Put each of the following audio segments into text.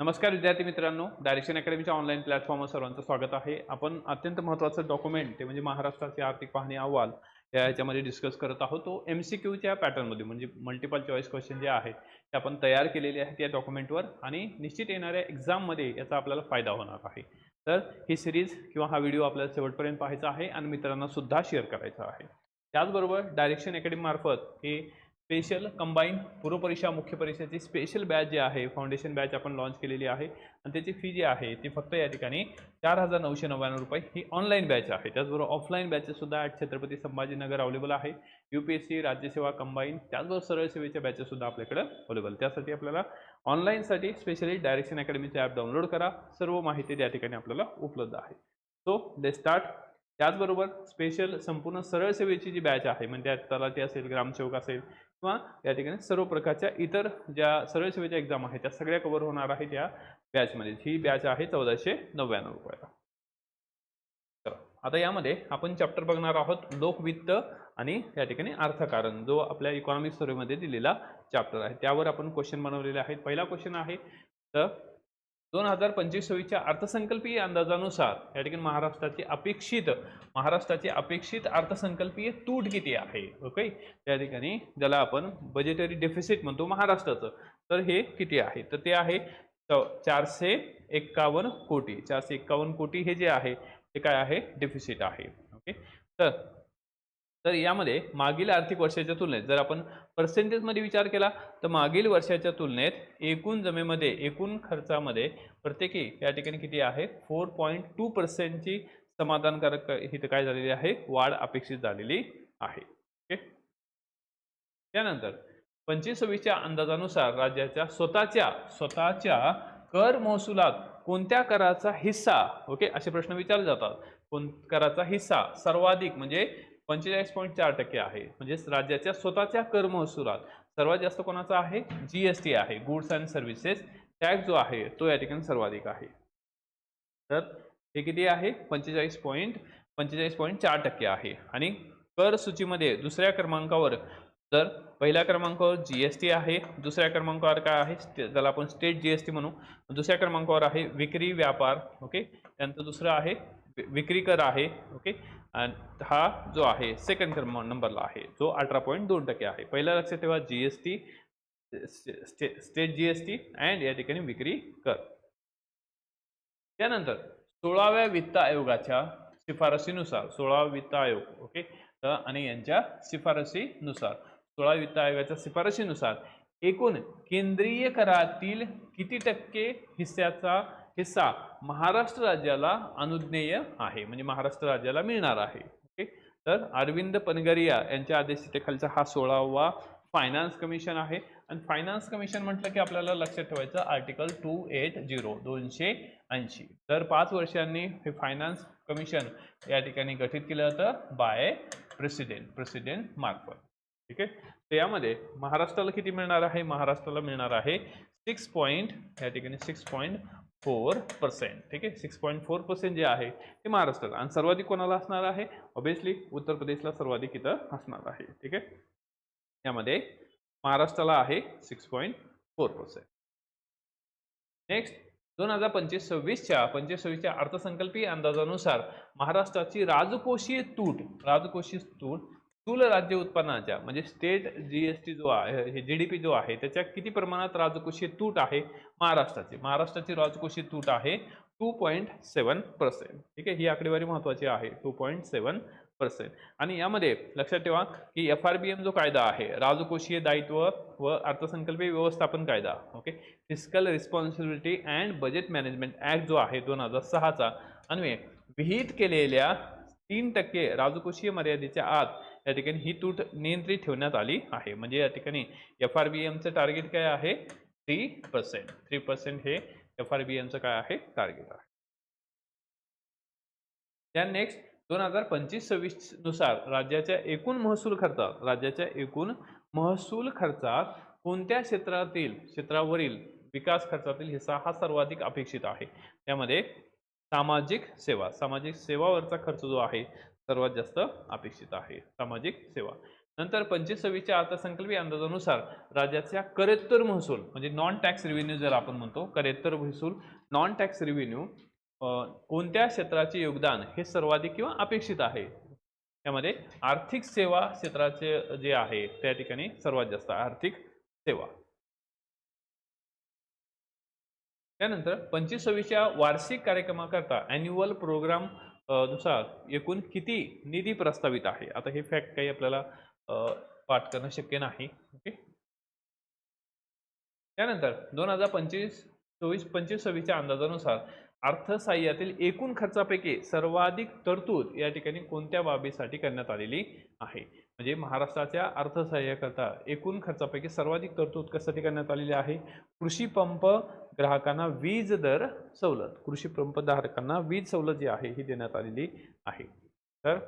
नमस्कार विद्यार्थी मित्रांनो, डायरेक्शन अकॅडमीच्या ऑनलाईन प्लॅटफॉर्मवर सर्वांचं स्वागत आहे. आपण अत्यंत महत्त्वाचं डॉक्युमेंट ते म्हणजे महाराष्ट्राचे आर्थिक पाहणी अहवाल याच्यामध्ये डिस्कस करत आहोत. तो MCQच्या पॅटर्नमध्ये म्हणजे मल्टिपल चॉईस क्वेश्चन जे आहेत ते आपण तयार केलेले आहेत या डॉक्युमेंटवर आणि निश्चित येणाऱ्या एक्झाममध्ये याचा आपल्याला फायदा होणार आहे. तर ही सिरीज किंवा हा व्हिडिओ आपल्याला शेवटपर्यंत पाहायचा आहे आणि मित्रांना सुद्धा शेअर करायचा आहे. त्याचबरोबर डायरेक्शन अकॅडमी मार्फत हे स्पेशल कंबाईन पूर्व परीक्षा मुख्य परीक्षेची स्पेशल बॅच जी आहे फाउंडेशन बॅच आपण लॉन्च केलेली आहे आणि त्याची फी जी आहे ती फक्त या ठिकाणी 4,999 रुपये ही ऑनलाईन बॅच आहे. त्याचबरोबर ऑफलाईन बॅचेस सुद्धा ॲट छत्रपती संभाजीनगर अवेलेबल आहे. UPSC राज्यसेवा कंबाईन त्याचबरोबर सरळ सेवेच्या बॅचेस सुद्धा आपल्याकडे अवेलेबल. त्यासाठी आपल्याला ऑनलाईनसाठी स्पेशली डायरेक्शन अकॅडमीचे ॲप डाउनलोड करा. सर्व माहिती त्या ठिकाणी आपल्याला उपलब्ध आहे. So let's start. त्याचबरोबर स्पेशल संपूर्ण सरळ सेवेची जी बॅच आहे म्हणजे तलाठी असेल, ग्रामसेवक असेल किंवा या ठिकाणी सर्व प्रकारच्या इतर ज्या सरळ सेवेच्या एक्झाम आहेत त्या सगळ्या कव्हर होणार आहेत या बॅचमध्ये. ही बॅच आहे 1499 रुपयाला. तर आता यामध्ये आपण चॅप्टर बघणार आहोत लोकवित्त आणि या ठिकाणी अर्थकारण जो आपल्या इकॉनॉमिक सर्वेमध्ये दिलेला चॅप्टर आहे. त्यावर आपण क्वेश्चन बनवलेले आहेत. पहिला क्वेश्चन आहे तर 2025-26च्या अर्थसंकल्पीय अंदाजानुसार या ठिकाणी महाराष्ट्राची अपेक्षित अर्थसंकल्पीय तूट किती आहे. ओके, त्या ठिकाणी ज्याला आपण बजेटरी डेफिसिट म्हणतो महाराष्ट्राचं, तर हे किती आहे तर ते आहे 451 कोटी. 451 कोटी हे जे आहे ते काय आहे डेफिसिट आहे. ओके, तर तर यामध्ये मागील आर्थिक वर्षाच्या तुलनेत जर आपण पर्सेंटेजमध्ये विचार केला तर मागील वर्षाच्या तुलनेत एकूण जमेमध्ये एकूण खर्चामध्ये प्रत्येकी या ठिकाणी किती आहे 4.2%ची समाधानकारक इथे काय झालेली आहे वाढ अपेक्षित झालेली आहे. ओके, त्यानंतर 25-26च्या अंदाजानुसार राज्याच्या स्वतःच्या कर महसुलात कोणत्या कराचा हिस्सा ओके असे प्रश्न विचारले जातात. कोण कराचा हिस्सा सर्वाधिक म्हणजे 45.4% आहे. म्हणजे राज्याच्या स्वतःच्या कर महसुलात सर्वात जास्त कोणाचा आहे GST आहे, गुड्स अँड सर्व्हिसेस टॅक्स जो आहे तो या ठिकाणी सर्वाधिक आहे. तर हे किती आहे 45.4% आहे. आणि कर सूचीमध्ये दुसऱ्या क्रमांकावर तर पहिल्या क्रमांकावर GST आहे, दुसऱ्या क्रमांकावर काय आहे ज्याला आपण स्टेट GST म्हणू, दुसऱ्या क्रमांकावर आहे विक्री व्यापार. ओके, त्यानंतर दुसरं आहे विक्री कर आहे. ओके, आणि हा जो आहे सेकंड क्रमांक नंबरला आहे जो 18.2% आहे. पहिला लक्षात ठेवा GST स्टेट GST अँड या ठिकाणी विक्री कर. त्यानंतर 16व्या वित्त आयोगाच्या शिफारसीनुसार 16वा वित्त आयोग ओके आणि यांच्या शिफारसीनुसार 16 वित्त आयोगाच्या शिफारसीनुसार एकूण केंद्रीय करातील किती टक्के हिस्सा महाराष्ट्र राज्याला अनुज्ञेय आहे म्हणजे महाराष्ट्र राज्याला मिळणार आहे. ओके, तर अरविंद पनगरिया यांच्या अध्यक्षतेखालचा हा 16वा फायनान्स कमिशन आहे. आणि फायनान्स कमिशन म्हटलं की आपल्याला लक्षात ठेवायचं आर्टिकल 280 तर 5 वर्षांनी हे फायनान्स कमिशन या ठिकाणी गठीत केलं जातं बाय प्रेसिडेंट मार्फत. ठीक आहे, तर यामध्ये महाराष्ट्राला किती मिळणार आहे महाराष्ट्राला मिळणार आहे 6.4%. ठीक आहे, 6.4% जे आहे ते महाराष्ट्राला आणि सर्वाधिक कोणाला असणार आहे ऑब्विसली उत्तर प्रदेशला सर्वाधिक इथं असणार आहे. ठीक आहे, यामध्ये महाराष्ट्राला आहे 6.4%. नेक्स्ट 2025-26च्या अर्थसंकल्पीय अंदाजानुसार महाराष्ट्राची राजकोषीय तूट स्थूल राज्य उत्पन्नाच्या म्हणजे स्टेट GST जो आहे GDP जो आहे त्याच्या किती प्रमाणात राजकोषीय तूट आहे महाराष्ट्राची राजकोषीय तूट आहे 2.7%. ठीक आहे, ही आकडेवारी महत्वाची आहे 2.7%. आणि यामध्ये लक्षात ठेवा की FRBM जो कायदा आहे राजकोषीय दायित्व व अर्थसंकल्पीय व्यवस्थापन कायदा okay fiscal responsibility and budget management act जो आहे 2006चा अन्वये विहित केलेल्या 3% राजकोषीय मर्यादेच्या आत या ठिकाणी ही तूट नियंत्रित ठेवण्यात आली आहे. म्हणजे या ठिकाणी FRBMचं टार्गेट काय आहे 3% हे FRBMचं काय आहे टार्गेट आहे. त्या नेक्स्ट 2025-26 नुसार राज्याच्या एकूण महसूल खर्चात कोणत्या क्षेत्रावरील विकास खर्चातील हिस्सा हा सर्वाधिक अपेक्षित आहे. त्यामध्ये सामाजिक सेवावरचा खर्च जो आहे सर्वात जास्त अपेक्षित आहे सामाजिक सेवा. नंतर 25-26च्या अर्थसंकल्पीय अंदाजानुसार राज्याच्या करेत्तर महसूल म्हणजे नॉन टॅक्स रेव्हेन्यू जर आपण म्हणतो, करेत्तर महसूल नॉन टॅक्स रेव्हेन्यू कोणत्या क्षेत्राचे योगदान हे सर्वाधिक किंवा अपेक्षित आहे? त्यामध्ये आर्थिक सेवा क्षेत्राचे जे आहे त्या ठिकाणी सर्वात जास्त आर्थिक सेवा. त्यानंतर 25-26च्या वार्षिक कार्यक्रमाकरता अॅन्युअल प्रोग्राम नुसार एकूण किती निधी प्रस्तावित आहे? आता हे फॅक्ट काही आपल्याला पाठ करणं शक्य नाही. ओके. त्यानंतर 2025-26च्या अंदाजानुसार अर्थसहाय्यातील एकूण खर्चापैकी सर्वाधिक तरतूद या ठिकाणी कोणत्या बाबीसाठी करण्यात आलेली आहे? म्हणजे महाराष्ट्राच्या अर्थसहाय्याकरता एकूण खर्चापैकी सर्वाधिक तरतूद कशासाठी करण्यात आलेली आहे? कृषी पंप ग्राहकांना वीज दर सवलत, कृषी पंप धारकांना वीज सवलत जी आहे ही देण्यात आलेली आहे. तर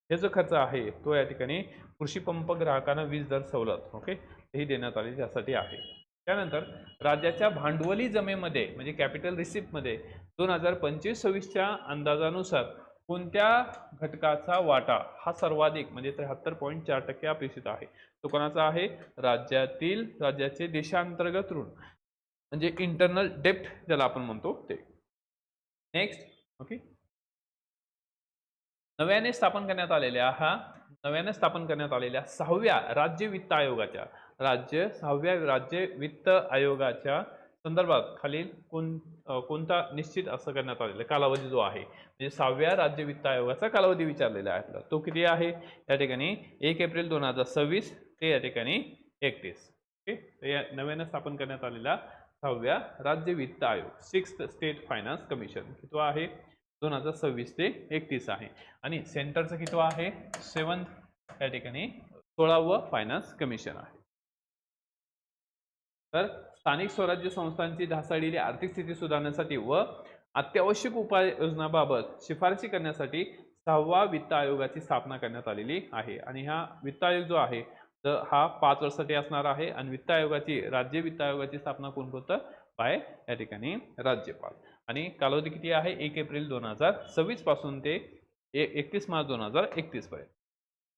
हे जो खर्च आहे तो या ठिकाणी कृषी पंप ग्राहकांना वीज दर सवलत ओके ही देण्यात आली त्यासाठी आहे. त्यानंतर राज्याच्या भांडवली जमेमध्ये म्हणजे कॅपिटल रिसिप्टमध्ये 2025-26च्या अंदाजानुसार कोणत्या घटकाचा वाटा हा सर्वाधिक म्हणजे 73.4% अपेक्षित आहे? तो कोणाचा आहे? राज्याचे देशांतर्गत ऋण म्हणजे इंटरनल डेप्ट ज्याला आपण म्हणतो ते. नेक्स्ट. ओके. नव्याने स्थापन करण्यात आलेल्या 6व्या राज्य वित्त आयोगाच्या राज्य वित्त आयोगाच्या संदर्भात खालील कोणता निश्चित असं करण्यात आलेला कालावधी जो आहे म्हणजे 6व्या राज्य वित्त आयोगाचा कालावधी विचारलेला आहे आपल्याला तो किती आहे? या ठिकाणी 1 एप्रिल 2026 ते या ठिकाणी 31. ओके. या नव्याने स्थापन करण्यात आलेला 6व्या राज्य वित्त आयोग 6th स्टेट फायनान्स कमिशन किती आहे? 2026 ते 31 आहे. आणि सेंटरचं किती आहे? 7th या ठिकाणी 16वं फायनान्स कमिशन आहे. तर स्थानिक स्वराज्य संस्थांची ढासळलेली आर्थिक स्थिती सुधारण्यासाठी व अत्यावश्यक उपाययोजनाबाबत शिफारसी करण्यासाठी 6व्या वित्त आयोगाची स्थापना करण्यात आलेली आहे. आणि हा वित्त आयोग जो आहे तर हा 5 वर्षासाठी असणार आहे. आणि राज्य वित्त आयोगाची स्थापना कोण करतं? बाय या ठिकाणी राज्यपाल. आणि कालावधी किती आहे? 1 एप्रिल 2026 पासून ते 31 मार्च 2031 पर्यंत.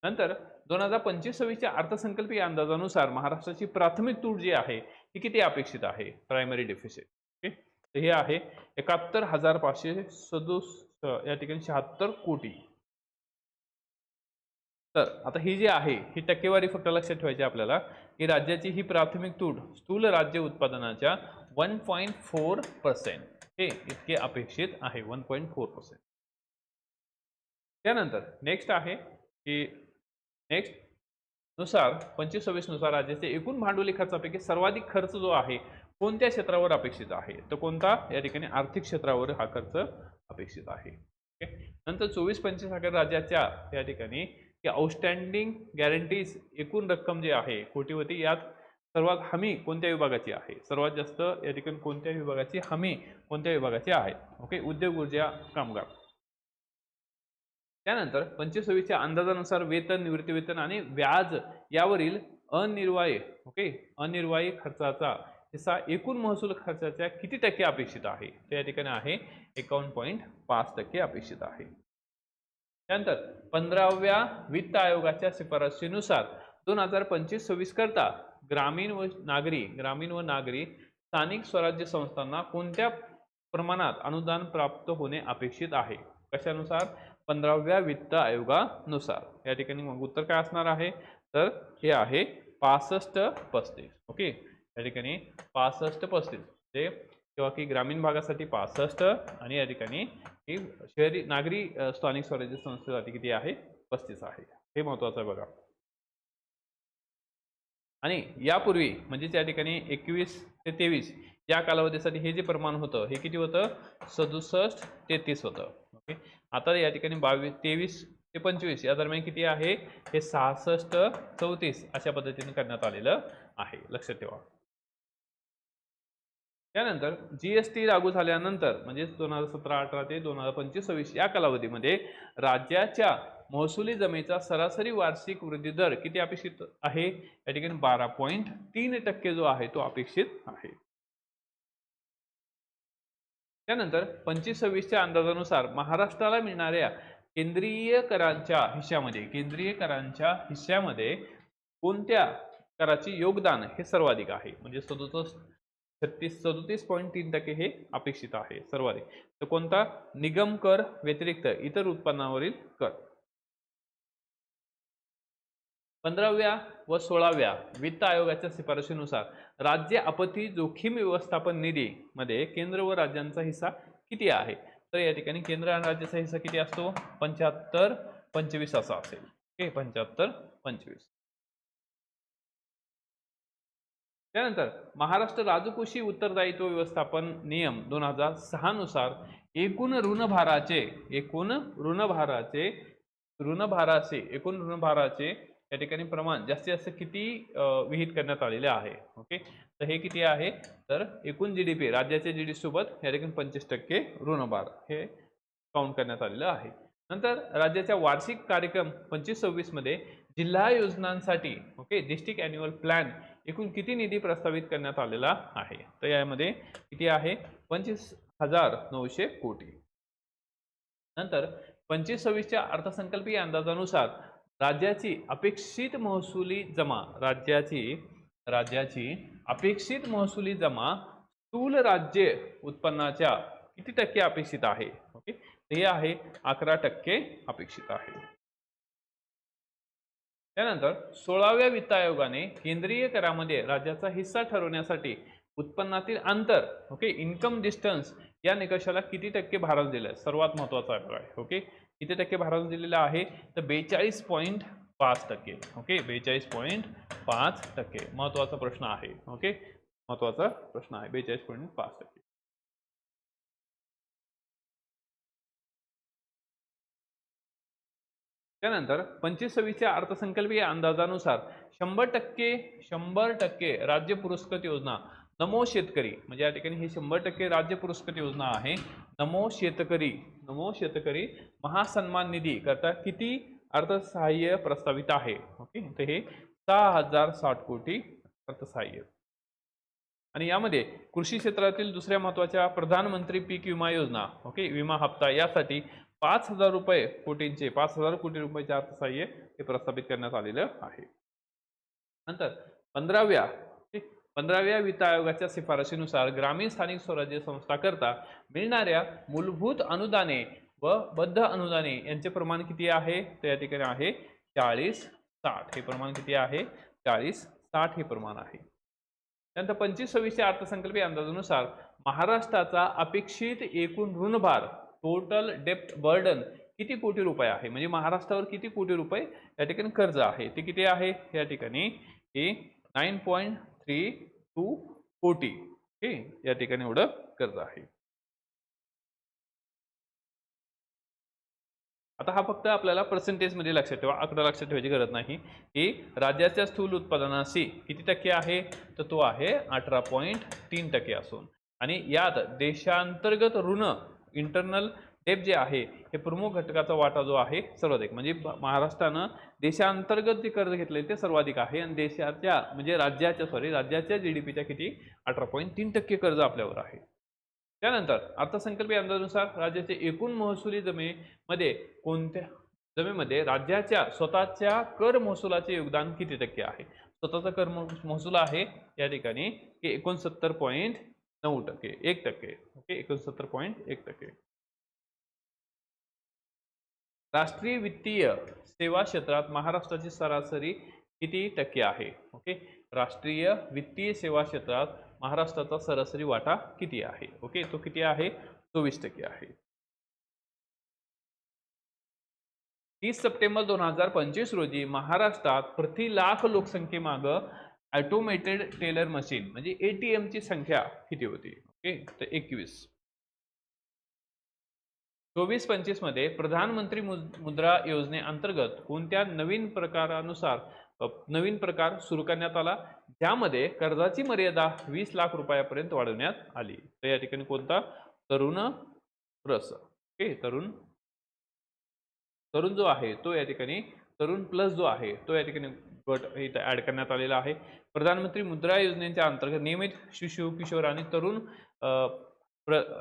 नंतर 2025-26च्या अर्थसंकल्पीय अंदाजानुसार महाराष्ट्राची प्राथमिक तूट जी आहे ही किती अपेक्षित आहे? Primary deficit. ओके. तर हे आहे 71,567 या ठिकाणी 76 कोटी. तर आता ही जी आहे ही टक्केवारी फक्त लक्षात ठेवायची आपल्याला की राज्याची ही प्राथमिक तूट स्थूल राज्य उत्पादनाच्या 1.4% हे इतके अपेक्षित आहे. 1.4%. त्यानंतर नेक्स्ट आहे की नुसार 25-26 नुसार राज्याचे एकूण भांडवली खर्चापैकी सर्वाधिक खर्च जो आहे कोणत्या क्षेत्रावर अपेक्षित आहे? तर कोणता? या ठिकाणी आर्थिक क्षेत्रावर हा खर्च अपेक्षित आहे. नंतर 24-25 राज्याच्या या ठिकाणी आउटस्टँडिंग गॅरंटीज एकूण रक्कम जी आहे कोटीवती यात सर्वात हमी कोणत्या विभागाची आहे? सर्वात जास्त या ठिकाणी कोणत्या विभागाची हमी कोणत्या विभागाची आहे? ओके. उद्योग ऊर्जा कामगार. त्यानंतर 25-26च्या अंदाजानुसार वेतन निवृत्तीवेतन आणि व्याज यावरील अनिर्वाही खर्चाचा हिस्सा एकूण महसूल खर्चाच्या किती टक्के अपेक्षित आहे? तर या ठिकाणी आहे 51.5% अपेक्षित आहे. त्यानंतर 15व्या वित्त आयोगाच्या शिफारशीनुसार 2025-26 करता ग्रामीण व नागरी स्थानिक स्वराज्य संस्थांना कोणत्या प्रमाणात अनुदान प्राप्त होणे अपेक्षित आहे? कशानुसार? 15व्या वित्त आयोगानुसार. या ठिकाणी मग उत्तर काय असणार आहे? तर हे आहे 65-35. ओके. या ठिकाणी 65-35 म्हणजे किंवा की ग्रामीण भागासाठी 65 आणि या ठिकाणी ही शहरी नागरी स्थानिक स्वराज्य संस्थेसाठी किती आहे? 35 आहे. हे महत्त्वाचं आहे बघा. आणि यापूर्वी म्हणजे त्या ठिकाणी 21 ते 23 या कालावधीसाठी हे जे प्रमाण होतं हे किती होतं? 67-33 होतं. ओके. आता या ठिकाणी 23 ते 25 या दरम्यान किती आहे? हे 66-34 अशा पद्धतीने करण्यात आलेलं आहे. लक्षात ठेवा. त्यानंतर जीएसटी लागू झाल्यानंतर म्हणजे 2017-18 ते 2025-26 या कालावधीमध्ये राज्याच्या महसुली जमेचा सरासरी वार्षिक वृद्धी दर किती अपेक्षित आहे? या ठिकाणी 12.3% जो आहे तो अपेक्षित आहे. त्यानंतर 25-26च्या अंदाजानुसार महाराष्ट्राला मिळणाऱ्या केंद्रीय करांच्या हिश्श्यामध्ये कोणत्या कराचे योगदान हे सर्वाधिक आहे? म्हणजे 37.3% हे अपेक्षित आहे सर्वाधिक. तर कोणता? निगम कर व्यतिरिक्त इतर उत्पन्नावरील कर. 15व्या व 16व्या वित्त आयोगाच्या शिफारशीनुसार राज्य आपत्ती जोखीम व्यवस्थापन निधी मध्ये केंद्र व राज्यांचा हिस्सा किती आहे? तर या ठिकाणी केंद्र आणि राज्याचा हिस्सा किती असतो? 75-25 असा असेल. ओके, 75-25. त्यानंतर महाराष्ट्र राजकोषीय उत्तरदायित्व व्यवस्थापन नियम 2006 नुसार एकूण ऋणभाराचे या ठिकाणी प्रमाण जास्तीत जास्त किती विहित करण्यात आलेले आहे? ओके, तर हे किती आहे? तर एकूण जीडीपी राज्याच्या जीडीपी सोबत या ठिकाणी 25% ऋणभार हे काउंट करण्यात आलेलं आहे. नंतर राज्याच्या वार्षिक कार्यक्रम 25-26 मध्ये जिल्हा योजनांसाठी डिस्ट्रिक्ट अॅन्युअल प्लॅन एकूण किती निधी प्रस्तावित करण्यात आलेला आहे? तर यामध्ये किती आहे? 25,900 कोटी. नंतर 25-26च्या अर्थसंकल्पीय अंदाजानुसार राज्याची अपेक्षित महसुली जमा स्थूल राज्य उत्पन्नाच्या किती टक्के अपेक्षित आहे? ओके, हे आहे 11% अपेक्षित आहे. त्यानंतर 16व्या वित्त आयोगाने केंद्रीय करामध्ये राज्याचा हिस्सा ठरवण्यासाठी उत्पन्नातील अंतर इन्कम डिस्टन्स या निकषाला किती टक्के भारांस दिले? सर्वात महत्वाचा आहे. ओके, किती टक्के भारांस दिलेला आहे? तर 42.5%. ओके, 42.5%. महत्वाचा प्रश्न आहे. ओके, महत्वाचा प्रश्न आहे 42.5%. त्यानंतर 25-26च्या अर्थसंकल्पीय अंदाजानुसार 100% राज्य पुरस्कृत योजना नमो शेतकरी, म्हणजे या ठिकाणी ही 100% राज्य पुरस्कृत योजना आहे. नमो शेतकरी महासन्मान निधी करता किती अर्थसहाय्य प्रस्तावित आहे? ओके, तर हे 6,060 कोटी अर्थसहाय्य. आणि यामध्ये कृषी क्षेत्रातील दुसऱ्या महत्वाच्या प्रधानमंत्री पीक विमा योजना विमा हप्ता यासाठी 5,000 कोटी रुपयाचे अर्थसहाय्य हे प्रस्तावित करण्यात आलेलं आहे. नंतर 15व्या वित्त आयोगाच्या शिफारशीनुसार ग्रामीण स्थानिक स्वराज्य संस्था करता मिळणाऱ्या मूलभूत अनुदाने व बद्ध अनुदाने यांचे प्रमाण किती आहे? तर या ठिकाणी आहे 40-60. हे प्रमाण किती आहे? 40-60 हे प्रमाण आहे. त्यानंतर 25-26च्या अर्थसंकल्पीय अंदाजानुसार महाराष्ट्राचा अपेक्षित एकूण ऋणभार टोटल डेप्ट बर्डन किती कोटी रुपये आहे? म्हणजे महाराष्ट्रावर किती कोटी रुपये या ठिकाणी कर्ज आहे? ते किती आहे? या ठिकाणी हे 9.32 कोटी या ठिकाणी एवढं कर्ज आहे. आता हा फक्त आपल्याला पर्सेंटेज मध्ये लक्षात ठेवा, आकडा लक्षात ठेवायची गरज नाही. की राज्याच्या स्थूल उत्पादनाशी किती टक्के आहे? तर तो आहे 18.3% असून आणि यात देशांतर्गत ऋण इंटरनल डेप जे आहे हे प्रमुख घटकाचा वाटा जो आहे सर्वाधिक, म्हणजे महाराष्ट्रानं देशांतर्गत जे कर्ज घेतले ते सर्वाधिक आहे आणि देशाच्या म्हणजे राज्याच्या जीडीपीच्या किती 18.3% कर्ज आपल्यावर आहे. त्यानंतर अर्थसंकल्पीय अंदाजानुसार राज्याचे एकूण महसुली जमेमध्ये राज्याच्या स्वतःच्या कर महसुलाचे योगदान किती टक्के आहे? स्वतःचा कर महसूल आहे या ठिकाणी 69.9%, 1%. ओके, 69.1%. राष्ट्रीय वित्तीय सेवा क्षेत्रात महाराष्ट्राची सरासरी किती टक्के आहे? ओके, राष्ट्रीय वित्तीय सेवा क्षेत्रात महाराष्ट्राचा सरासरी वाटा किती आहे? ओके, तो किती आहे? 24% आहे. 30 सप्टेंबर 2025 रोजी महाराष्ट्रात प्रति लाख लोकसंख्येमागे ऑटोमेटेड टेलर मशीन म्हणजे ATM ची संख्या किती होती? ओके, तर 21. 24-25 मध्ये प्रधानमंत्री मुद्रा योजनेअंतर्गत कोणत्या नवीन प्रकार सुरू करण्यात आला ज्यामध्ये कर्जाची मर्यादा 20 लाख रुपयापर्यंत वाढवण्यात आली? तर या ठिकाणी कोणता? तरुण प्लस. ओके, तरुण जो आहे तो या ठिकाणी तरुण प्लस जो आहे तो या ठिकाणी गट इथे ऍड करण्यात आलेला आहे. प्रधानमंत्री मुद्रा योजनेच्या अंतर्गत नियमित शिशु, किशोर आणि तरुण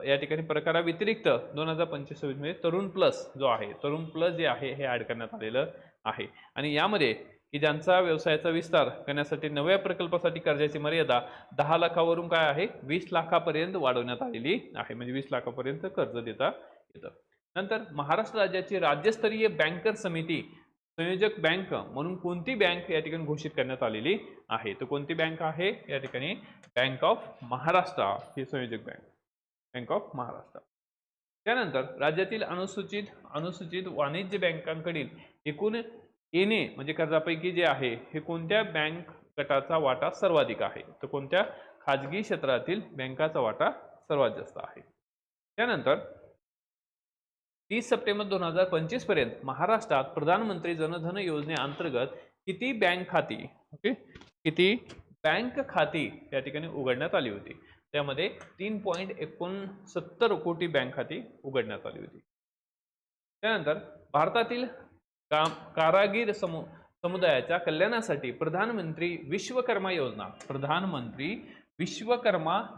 या ठिकाणी प्रकाराव्यतिरिक्त 2025 मध्ये तरुण प्लस जो आहे, तरुण प्लस जे आहे हे ऍड करण्यात आलेलं आहे. आणि यामध्ये की ज्यांचा व्यवसायाचा विस्तार करण्यासाठी नव्या प्रकल्पासाठी कर्जाची मर्यादा 10 लाखावरून काय आहे 20 लाखापर्यंत वाढवण्यात आलेली आहे. म्हणजे 20 लाखापर्यंत कर्ज देता येतं. नंतर महाराष्ट्र राज्याची राज्यस्तरीय बँकर समिती संयोजक बँक म्हणून कोणती बँक या ठिकाणी घोषित करण्यात आलेली आहे? तर कोणती बँक आहे या ठिकाणी? बँक ऑफ महाराष्ट्र ही संयोजक बँक, बँक ऑफ महाराष्ट्र. त्यानंतर राज्यातील अनुसूचित वाणिज्य बँकांकडील एकूण येणे म्हणजे कर्जापैकी जे आहे हे कोणत्या बँक गटाचा वाटा सर्वाधिक आहे? तर कोणत्या खाजगी क्षेत्रातील बँकाचा वाटा सर्वात जास्त आहे. त्यानंतर 30 सप्टेंबर 2025 पर्यंत महाराष्ट्रात प्रधानमंत्री जनधन योजनेअंतर्गत किती बँक खाती किती बँक खाती या ठिकाणी उघडण्यात आली होती? त्यामध्ये 3.69 कोटी बँक खाती उघडण्यात आली होती. त्यानंतर भारतातील कारागीर समुदायाच्या कल्याणासाठी प्रधानमंत्री विश्वकर्मा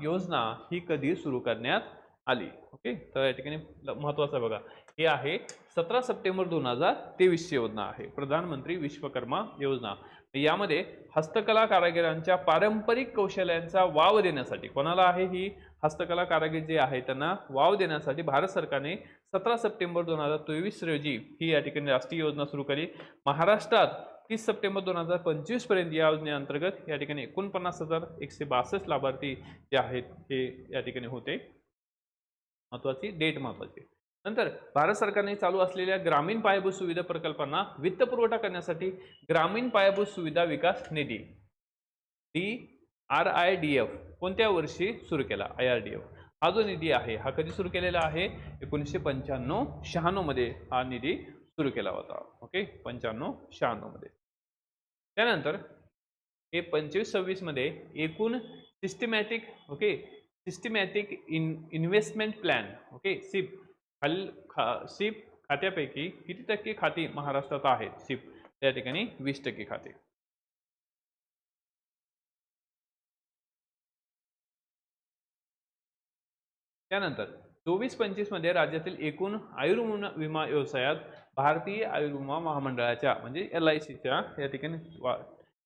योजना ही कधी सुरू करण्यात आली? ओके, तर या ठिकाणी महत्वाचं बघा, हे आहे 17 सप्टेंबर 2023 ची योजना आहे प्रधानमंत्री विश्वकर्मा योजना. यामध्ये हस्तकला कारागिरांच्या पारंपरिक कौशल्यांचा वाव देण्यासाठी, कोणाला आहे ही हस्तकला कारागीर जे आहे त्यांना वाव देण्यासाठी भारत सरकारने 17 सप्टेंबर 2023 रोजी ही या ठिकाणी राष्ट्रीय योजना सुरू केली. महाराष्ट्रात 30 सप्टेंबर 2025 पर्यंत या योजनेअंतर्गत या ठिकाणी 49,162 लाभार्थी जे आहेत हे या ठिकाणी होते. महत्वाची डेट महत्वाची. नंतर भारत सरकारने चालू असलेल्या ग्रामीण पायाभूत सुविधा प्रकल्पांना वित्त पुरवठा करण्यासाठी ग्रामीण पायाभूत सुविधा विकास निधी RIDF कोणत्या वर्षी सुरू केला? IRDF हा जो निधी आहे हा कधी सुरू केलेला आहे? 1995-96 मध्ये हा निधी सुरू केला होता. ओके, 95-96 मध्ये. त्यानंतर हे 25-26 मध्ये एकूण systematic investment plan SIP SIP खात्यापैकी किती टक्के खाती महाराष्ट्रात आहेत? SIP त्या ठिकाणी 20% खाते. त्यानंतर 24-25 मध्ये राज्यातील एकूण आयुर्विमा व्यवसायात भारतीय आयुर्विमा महामंडळाच्या म्हणजे LICच्या या ठिकाणी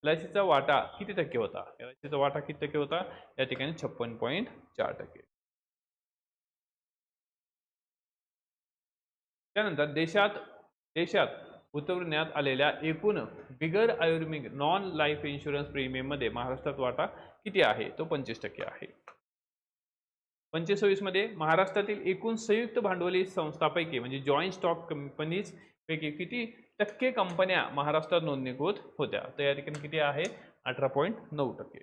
LICचा वाटा किती टक्के होता? LICचा वाटा किती टक्के होता? या ठिकाणी 56.4%. त्यानंतर देशात उतरवण्यात आलेल्या एकूण बिगर आयुर्वेदिक नॉन लाईफ इन्शुरन्स प्रीमियम मध्ये महाराष्ट्रात वाटा किती आहे? तो 25% आहे. 25-26 मध्ये महाराष्ट्रातील एकूण संयुक्त भांडवली संस्थांपैकी म्हणजे जॉईंट स्टॉक कंपनीज पैकी किती टक्के कंपन्या महाराष्ट्रात नोंदणीकृत होत्या? तर या ठिकाणी किती आहे? 18.9%.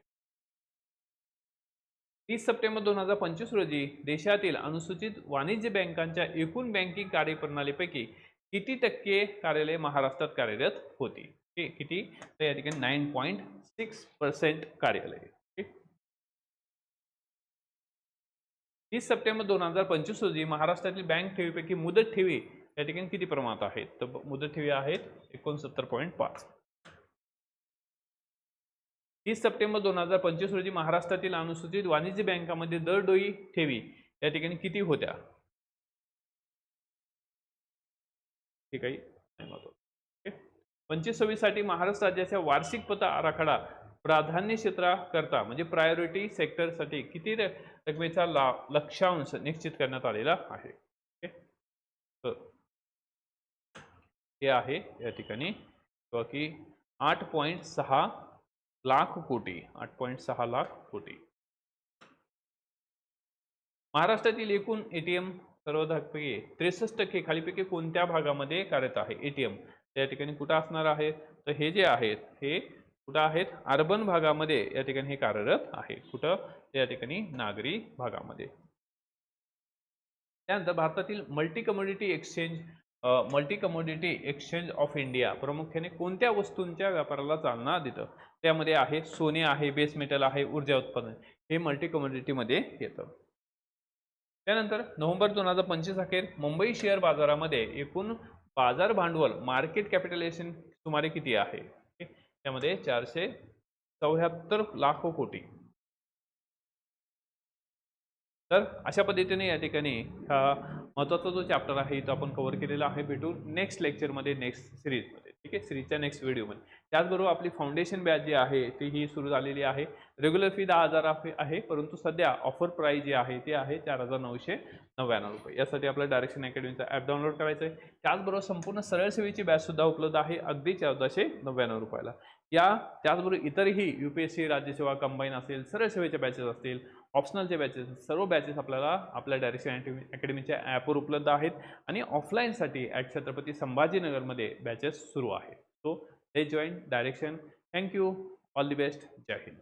30 सप्टेंबर 2025 रोजी देशातील अनुसूचित वाणिज्य बँकांच्या एकूण बँकिंग कार्यप्रणालीपैकी किती टक्के कार्यालय महाराष्ट्रात कार्यरत होती? किती? तर या ठिकाणी 9.6% कार्यालय. 30 सप्टेंबर 2025 रोजी महाराष्ट्रातील बँक ठेवीपैकी मुदत ठेवी या ठिकाणी किती प्रमाणात आहेत? तर मुदत ठेवी आहेत 69.5. 30 सप्टेंबर 2025 रोजी महाराष्ट्रातील अनुसूचित वाणिज्य बँकांमध्ये दरडोई ठेवी या ठिकाणी किती होत्या? ठीक आहे, 25-26 साठी महाराष्ट्र राज्याच्या वार्षिक पत आराखडा प्राधान्य क्षेत्राकरता म्हणजे प्रायोरिटी सेक्टरसाठी किती रकमेचा लक्ष्यांश निश्चित करण्यात आलेला आहे? हे आहे या ठिकाणी की 8.6 लाख कोटी. 8.6 लाख कोटी. महाराष्ट्रातील एकूण ATM सर्वाधिकपैकी 63% खालीपैकी कोणत्या भागामध्ये कार्यरत आहे? ATM त्या ठिकाणी कुठं असणार आहे? तर हे जे आहेत हे कुठं आहेत? अर्बन भागामध्ये या ठिकाणी हे कार्यरत आहे. कुठं? या ठिकाणी नागरी भागामध्ये. त्यानंतर भारतातील multi commodity exchange of India प्रामुख्याने कोणत्या वस्तूंच्या व्यापाराला चालना देतं? त्यामध्ये आहे सोने आहे, बेस मेटल आहे, ऊर्जा उत्पादन, हे मल्टी कमोडिटी मध्ये येतं. त्यानंतर नोव्हेंबर 2025 अखेर मुंबई शेअर बाजारामध्ये एकूण बाजार भांडवल मार्केट कॅपिटलायझेशन सुमारे किती आहे? त्यामध्ये 474 लाख कोटी. तर अशा पद्धतीने या ठिकाणी महत्त्वाचा जो चॅप्टर आहे तो आपण कव्हर केलेला आहे. भेटू नेक्स्ट लेक्चरमध्ये, नेक्स्ट सिरीजमध्ये. ठीक आहे, सिरीजच्या नेक्स्ट व्हिडिओमध्ये. त्याचबरोबर आपली फाउंडेशन बॅच जी आहे ती सुरू झालेली आहे. रेग्युलर फी 10,000 आहे, परंतु सध्या ऑफर प्राईस जी आहे ती आहे 4,999 रुपये. यासाठी आपल्या डायरेक्शन अकॅडमीचा ॲप डाउनलोड करायचं आहे. त्याचबरोबर संपूर्ण सरळ सेवेची बॅच सुद्धा उपलब्ध आहे अगदी 1499 रुपयाला. त्याचबरोबर इतरही UPSC राज्यसेवा कंबाईन असेल, सरळ सेवेच्या बॅचेस असतील, ऑप्शनलचे बॅचेस, सर्व बॅचेस आपल्याला आपल्या डायरेक्शन अकॅडमीच्या ॲपवर उपलब्ध आहेत आणि ऑफलाईनसाठी ॲट छत्रपती संभाजीनगरमध्ये बॅचेस सुरू आहेत. So let's join direction. Thank you. All the best. जय हिंद.